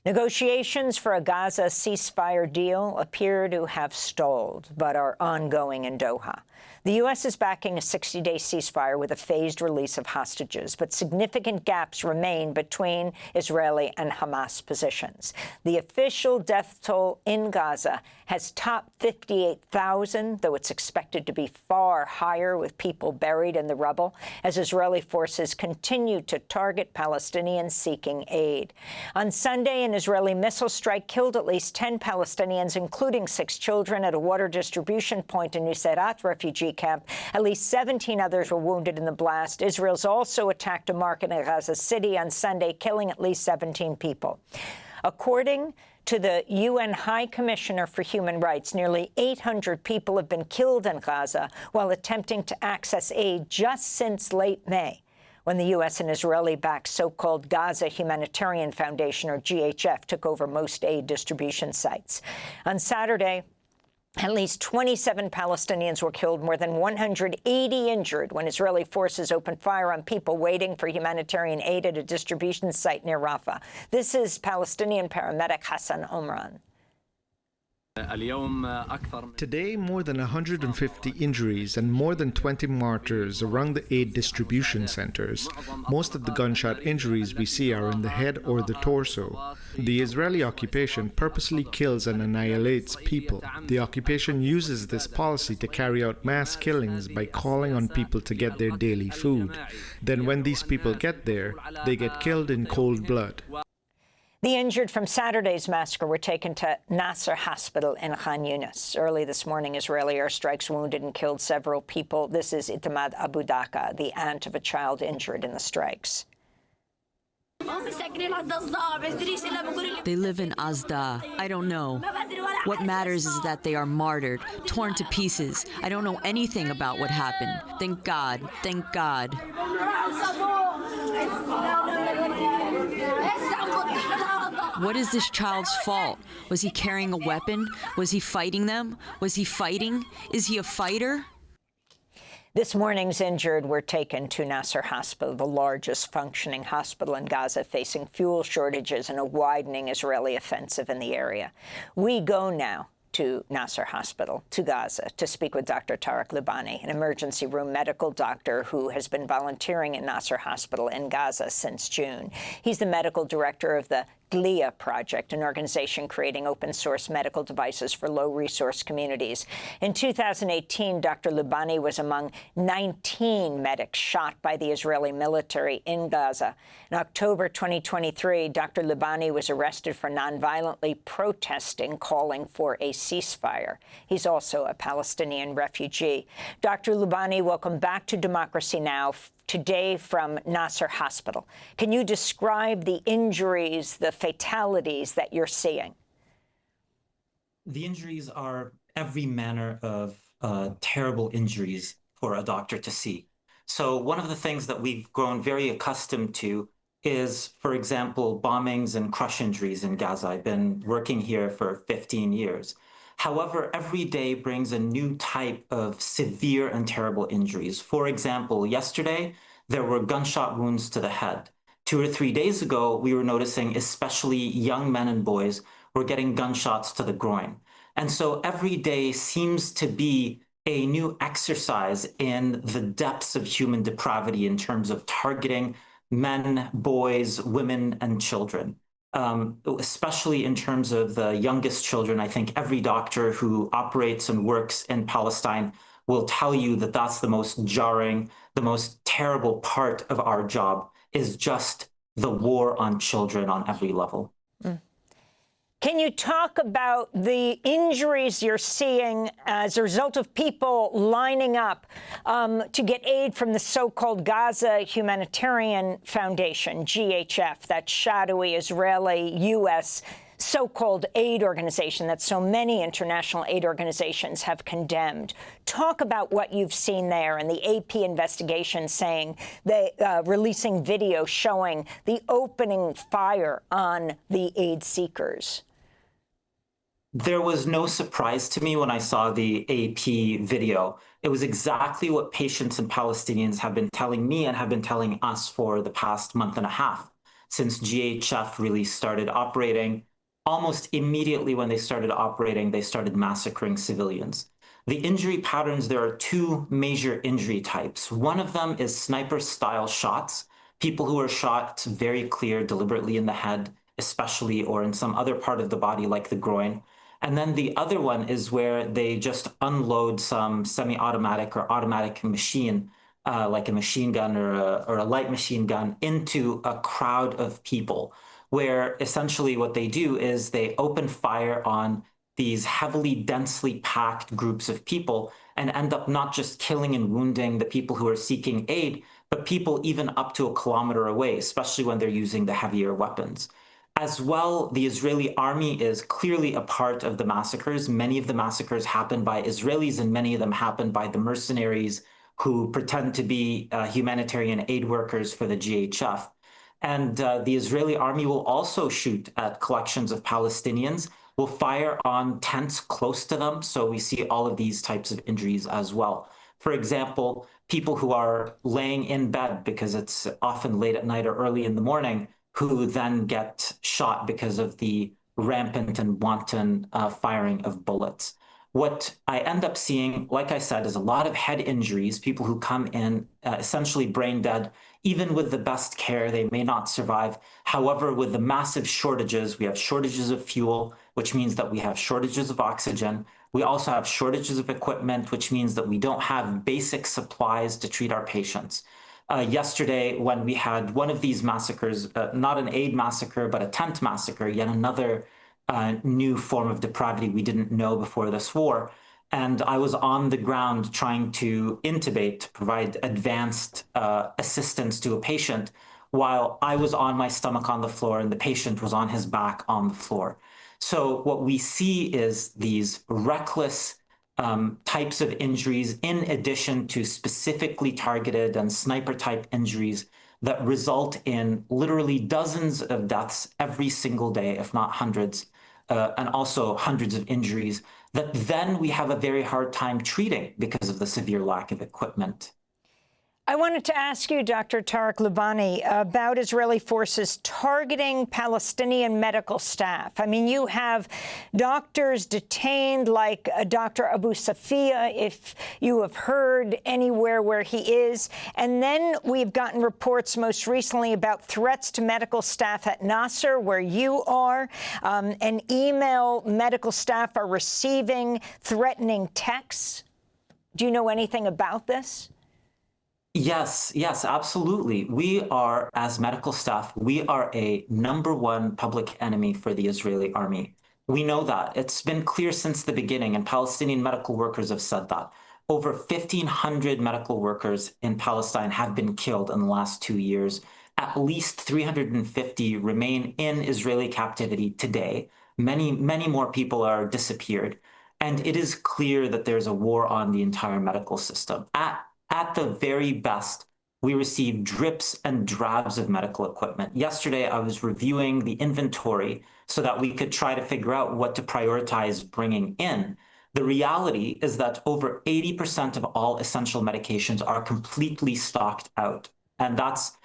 Negotiations for a Gaza ceasefire deal appear to have stalled, but are ongoing in Doha. The U.S. is backing a 60-day ceasefire with a phased release of hostages, but significant gaps remain between Israeli and Hamas positions. The official death toll in Gaza has topped 58,000, though it's expected to be far higher with people buried in the rubble, as Israeli forces continue to target Palestinians seeking aid. On Sunday, an Israeli missile strike killed at least 10 Palestinians, including 6 children, at a water distribution point in Nuseirat refugee camp. At least 17 others were wounded in the blast. Israel's also attacked a market in Gaza City on Sunday, killing at least 17 people. According to the UN High Commissioner for Human Rights, nearly 800 people have been killed in Gaza while attempting to access aid just since late May, when the U.S. and Israeli-backed so-called Gaza Humanitarian Foundation, or GHF, took over most aid distribution sites. On Saturday, at least 27 Palestinians were killed, more than 180 injured when Israeli forces opened fire on people waiting for humanitarian aid at a distribution site near Rafah. This is Palestinian paramedic Hassan Omran. Today, more than 150 injuries and more than 20 martyrs around the aid distribution centers. Most of the gunshot injuries we see are in the head or the torso. The Israeli occupation purposely kills and annihilates people. The occupation uses this policy to carry out mass killings by calling on people to get their daily food. Then when these people get there, they get killed in cold blood. The injured from Saturday's massacre were taken to Nasser Hospital in Khan Yunis. Early this morning, Israeli airstrikes wounded and killed several people. This is Itamad Abu Daka, the aunt of a child injured in the strikes. They live in Azda. I don't know. What matters is that they are martyred, torn to pieces. I don't know anything about what happened. Thank God. Thank God. What is this child's fault? Was he carrying a weapon? Was he fighting them? Was he fighting? Is he a fighter? This morning's injured were taken to Nasser Hospital, the largest functioning hospital in Gaza, facing fuel shortages and a widening Israeli offensive in the area. We go now to Nasser Hospital, to Gaza, to speak with Dr. Tarek Loubani, an emergency room medical doctor who has been volunteering in Nasser Hospital in Gaza since June. He's the medical director of the GLIA project, an organization creating open-source medical devices for low-resource communities. In 2018, Dr. Loubani was among 19 medics shot by the Israeli military in Gaza. In October 2023, Dr. Loubani was arrested for nonviolently protesting, calling for a ceasefire. He's also a Palestinian refugee. Dr. Loubani, welcome back to Democracy Now! Today from Nasser Hospital. Can you describe the injuries, the fatalities that you're seeing? The injuries are every manner of terrible injuries for a doctor to see. So one of the things that we've grown very accustomed to is, for example, bombings and crush injuries in Gaza. I've been working here for 15 years. However, every day brings a new type of severe and terrible injuries. For example, yesterday, there were gunshot wounds to the head. 2 or 3 days ago, we were noticing especially young men and boys were getting gunshots to the groin. And so every day seems to be a new exercise in the depths of human depravity in terms of targeting men, boys, women, and children. Especially in terms of the youngest children. I think every doctor who operates and works in Palestine will tell you that that's the most jarring, the most terrible part of our job is just the war on children on every level. Can you talk about the injuries you're seeing as a result of people lining up to get aid from the so-called Gaza Humanitarian Foundation, GHF, that shadowy Israeli-U.S. so-called aid organization that so many international aid organizations have condemned? Talk about what you've seen there and the AP investigation saying they releasing video showing the opening fire on the aid seekers. There was no surprise to me when I saw the AP video. It was exactly what patients and Palestinians have been telling me and have been telling us for the past month and a half, since GHF really started operating. Almost immediately when they started operating, they started massacring civilians. The injury patterns, there are two major injury types. One of them is sniper-style shots, people who are shot very clear deliberately in the head, especially, or in some other part of the body like the groin. And then the other one is where they just unload some semi-automatic or automatic machine, like a machine gun or a light machine gun, into a crowd of people, where essentially what they do is they open fire on these heavily, densely packed groups of people and end up not just killing and wounding the people who are seeking aid, but people even up to a kilometer away, especially when they're using the heavier weapons. As well, the Israeli army is clearly a part of the massacres. Many of the massacres happen by Israelis, and many of them happen by the mercenaries who pretend to be humanitarian aid workers for the GHF. And the Israeli army will also shoot at collections of Palestinians, will fire on tents close to them. So we see all of these types of injuries as well. For example, people who are laying in bed because it's often late at night or early in the morning, who then get shot because of the rampant and wanton firing of bullets. What I end up seeing, like I said, is a lot of head injuries, people who come in essentially brain dead. Even with the best care, they may not survive. However, with the massive shortages, we have shortages of fuel, which means that we have shortages of oxygen. We also have shortages of equipment, which means that we don't have basic supplies to treat our patients. Yesterday, when we had one of these massacres, not an aid massacre, but a tent massacre, yet another new form of depravity we didn't know before this war. And I was on the ground trying to intubate, to provide advanced assistance to a patient, while I was on my stomach on the floor and the patient was on his back on the floor. So what we see is these reckless types of injuries, in addition to specifically targeted and sniper-type injuries that result in literally dozens of deaths every single day, if not hundreds, and also hundreds of injuries that then we have a very hard time treating because of the severe lack of equipment. I wanted to ask you, Dr. Tarek Loubani, about Israeli forces targeting Palestinian medical staff. I mean, you have doctors detained like Dr. Abu Safia, if you have heard anywhere where he is. And then we've gotten reports most recently about threats to medical staff at Nasser, where you are. And email medical staff are receiving threatening texts. Do you know anything about this? Yes, absolutely. We are, as medical staff, we are a #1 public enemy for the Israeli army. We know that. It's been clear since the beginning, and Palestinian medical workers have said that. Over 1,500 medical workers in Palestine have been killed in the last 2 years. At least 350 remain in Israeli captivity today. Many more people are disappeared. And it is clear that there's a war on the entire medical system. At the very best, we receive drips and drabs of medical equipment. Yesterday, I was reviewing the inventory so that we could try to figure out what to prioritize bringing in. The reality is that over 80% of all essential medications are completely stocked out. And that's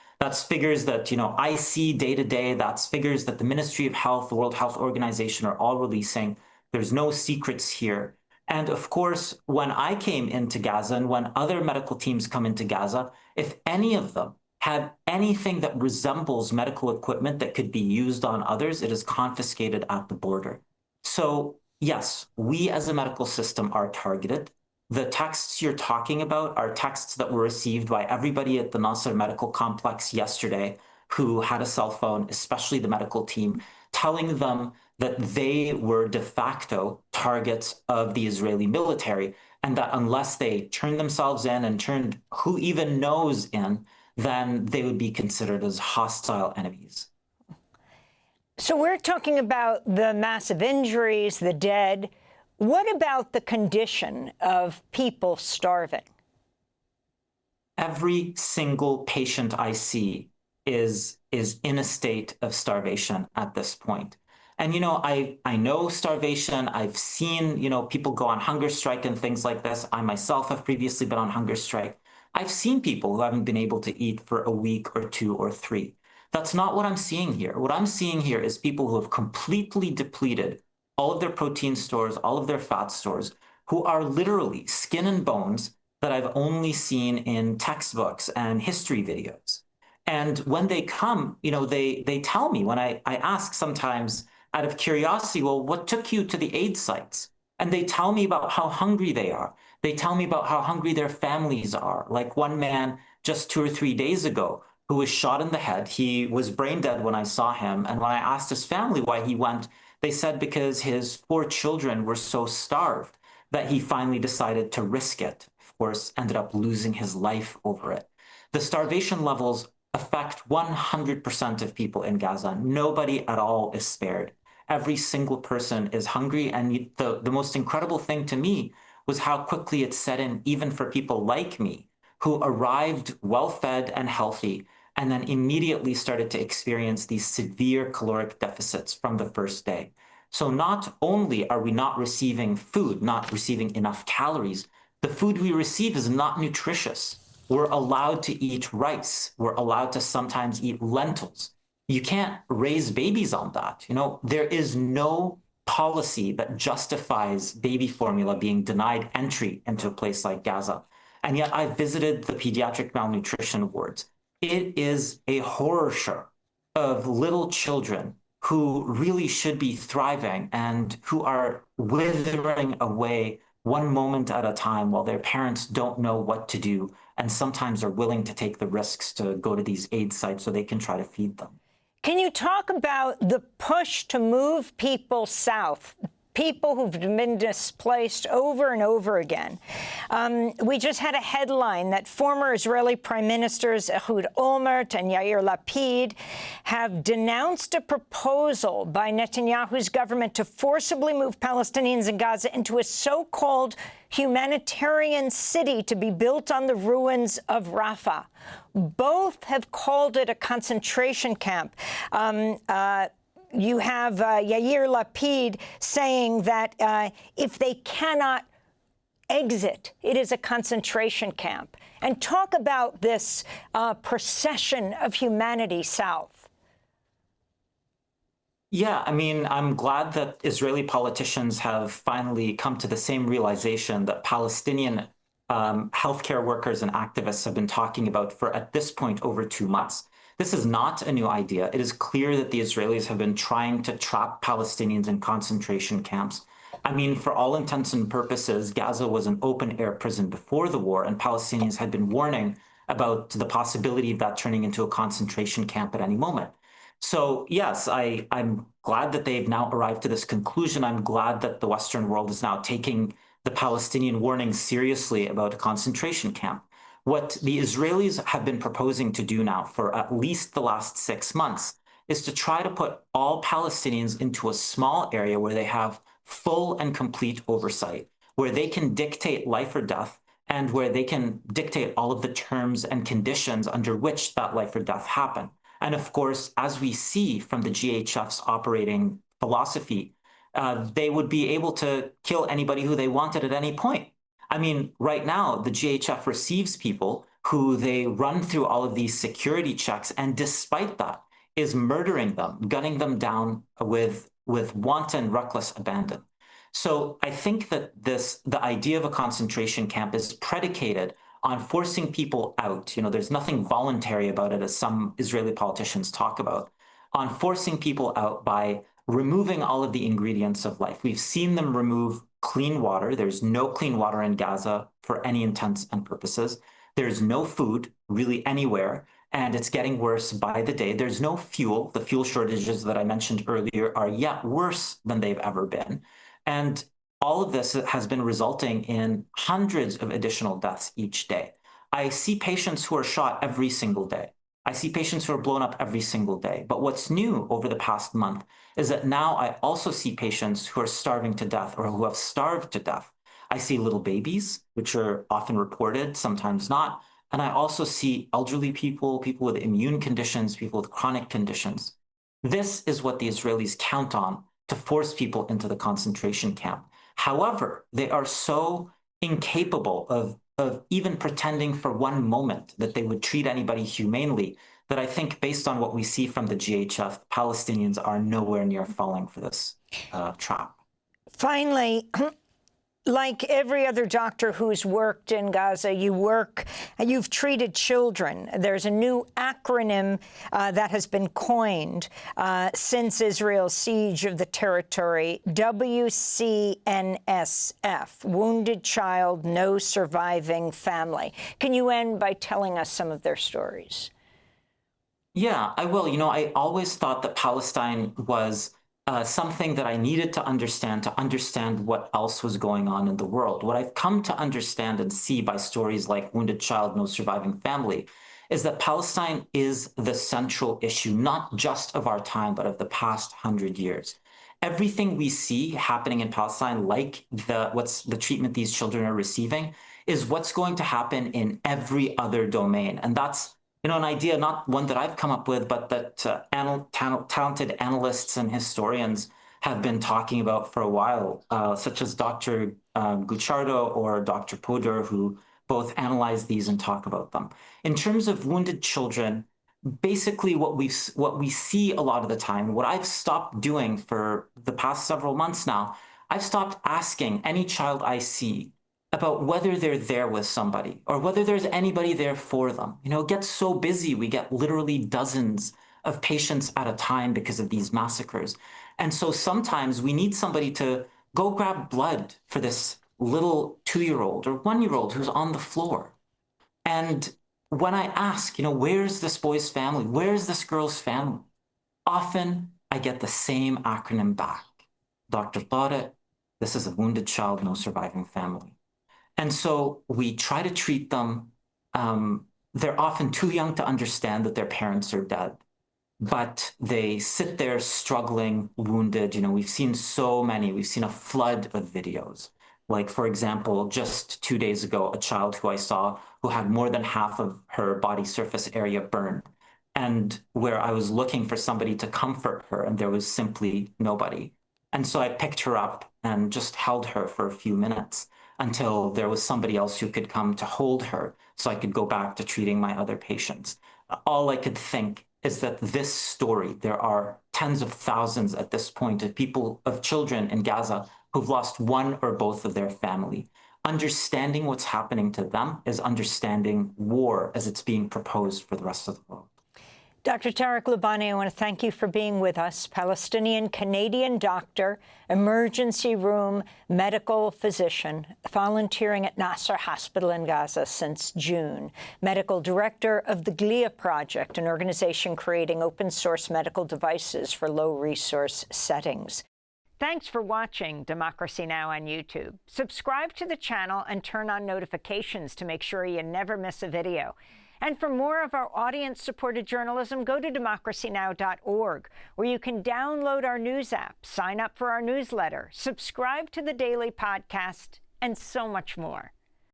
figures that, I see day to day. That's figures that the Ministry of Health, the World Health Organization are all releasing. There's no secrets here. And of course, when I came into Gaza and when other medical teams come into Gaza, if any of them have anything that resembles medical equipment that could be used on others, it is confiscated at the border. So yes, we as a medical system are targeted. The texts you're talking about are texts that were received by everybody at the Nasser Medical Complex yesterday who had a cell phone, especially the medical team, telling them that they were de facto targets of the Israeli military, and that unless they turned themselves in and turned who even knows in, then they would be considered as hostile enemies. So we're talking about the massive injuries, the dead. What about the condition of people starving? Every single patient I see is in a state of starvation at this point. And, I know starvation. I've seen, people go on hunger strike and things like this. I myself have previously been on hunger strike. I've seen people who haven't been able to eat for a week or 2 or 3. That's not what I'm seeing here. What I'm seeing here is people who have completely depleted all of their protein stores, all of their fat stores, who are literally skin and bones that I've only seen in textbooks and history videos. And when they come, they tell me, when I ask sometimes out of curiosity, well, what took you to the aid sites? And they tell me about how hungry they are. They tell me about how hungry their families are. Like one man just 2 or 3 days ago who was shot in the head. He was brain dead when I saw him. And when I asked his family why he went, they said because his 4 children were so starved that he finally decided to risk it. Of course, ended up losing his life over it. The starvation levels affect 100% of people in Gaza. Nobody at all is spared. Every single person is hungry. And the most incredible thing to me was how quickly it set in, even for people like me, who arrived well-fed and healthy, and then immediately started to experience these severe caloric deficits from the first day. So not only are we not receiving food, not receiving enough calories, the food we receive is not nutritious. We're allowed to eat rice. We're allowed to sometimes eat lentils. You can't raise babies on that. There is no policy that justifies baby formula being denied entry into a place like Gaza. And yet I visited the pediatric malnutrition wards. It is a horror show of little children who really should be thriving and who are withering away one moment at a time while their parents don't know what to do and sometimes are willing to take the risks to go to these aid sites so they can try to feed them. Can you talk about the push to move people south, people who've been displaced over and over again? We just had a headline that former Israeli Prime Ministers Ehud Olmert and Yair Lapid have denounced a proposal by Netanyahu's government to forcibly move Palestinians in Gaza into a so-called humanitarian city to be built on the ruins of Rafah. Both have called it a concentration camp. You have Yair Lapid saying that if they cannot exit, it is a concentration camp. And talk about this procession of humanity south. Yeah, I mean, I'm glad that Israeli politicians have finally come to the same realization that Palestinian healthcare workers and activists have been talking about for, at this point, over 2 months. This is not a new idea. It is clear that the Israelis have been trying to trap Palestinians in concentration camps. I mean, for all intents and purposes, Gaza was an open-air prison before the war, and Palestinians had been warning about the possibility of that turning into a concentration camp at any moment. So yes, I'm glad that they've now arrived to this conclusion. I'm glad that the Western world is now taking the Palestinian warning seriously about a concentration camp. What the Israelis have been proposing to do now for at least the last 6 months is to try to put all Palestinians into a small area where they have full and complete oversight, where they can dictate life or death, and where they can dictate all of the terms and conditions under which that life or death happen. And of course, as we see from the GHF's operating philosophy, they would be able to kill anybody who they wanted at any point. I mean, right now, the GHF receives people who they run through all of these security checks, and despite that, is murdering them, gunning them down with wanton, reckless abandon. So I think that the idea of a concentration camp is predicated on forcing people out. There's nothing voluntary about it, as some Israeli politicians talk about, on forcing people out by removing all of the ingredients of life. We've seen them remove clean water. There's no clean water in Gaza for any intents and purposes. There's no food really anywhere, and it's getting worse by the day. There's no fuel. The fuel shortages that I mentioned earlier are yet worse than they've ever been. And all of this has been resulting in hundreds of additional deaths each day. I see patients who are shot every single day. I see patients who are blown up every single day. But what's new over the past month is that now I also see patients who are starving to death or who have starved to death. I see little babies, which are often reported, sometimes not. And I also see elderly people, people with immune conditions, people with chronic conditions. This is what the Israelis count on to force people into the concentration camp. However, they are so incapable of even pretending for one moment that they would treat anybody humanely, that I think, based on what we see from the GHF, Palestinians are nowhere near falling for this trap. Finally, like every other doctor who's worked in Gaza, you've treated children. There's a new acronym that has been coined since Israel's siege of the territory, WCNSF, Wounded Child, No Surviving Family. Can you end by telling us some of their stories? Yeah, I will. I always thought that Palestine was something that I needed to understand what else was going on in the world. What I've come to understand and see by stories like Wounded Child, No Surviving Family is that Palestine is the central issue, not just of our time, but of the past 100 years. Everything we see happening in Palestine, like the treatment these children are receiving, is what's going to happen in every other domain. And that's an idea, not one that I've come up with, but that talented analysts and historians have been talking about for a while, such as Dr. Gucciardo or Dr. Poder, who both analyze these and talk about them. In terms of wounded children, basically what we see a lot of the time, what I've stopped doing for the past several months now, I've stopped asking any child I see about whether they're there with somebody or whether there's anybody there for them. It gets so busy. We get literally dozens of patients at a time because of these massacres. And so sometimes we need somebody to go grab blood for this little 2-year-old or 1-year-old who's on the floor. And when I ask, where's this boy's family? Where's this girl's family? Often I get the same acronym back. Dr. Tarek, this is a wounded child, no surviving family. And so we try to treat them. They're often too young to understand that their parents are dead, but they sit there struggling, wounded. We've seen so many. We've seen a flood of videos. Like, for example, just 2 days ago, a child who I saw who had more than half of her body surface area burned, and where I was looking for somebody to comfort her, and there was simply nobody. And so I picked her up and just held her for a few minutes until there was somebody else who could come to hold her so I could go back to treating my other patients. All I could think is that this story, there are tens of thousands at this point of children in Gaza who've lost one or both of their family. Understanding what's happening to them is understanding war as it's being proposed for the rest of the world. Dr. Tarek Loubani, I want to thank you for being with us. Palestinian-Canadian doctor, emergency room medical physician, volunteering at Nasser Hospital in Gaza since June, medical director of the GLIA Project, an organization creating open-source medical devices for low-resource settings. Thanks for watching Democracy Now! On YouTube. Subscribe to the channel and turn on notifications to make sure you never miss a video. And for more of our audience-supported journalism, go to democracynow.org, where you can download our news app, sign up for our newsletter, subscribe to the daily podcast, and so much more.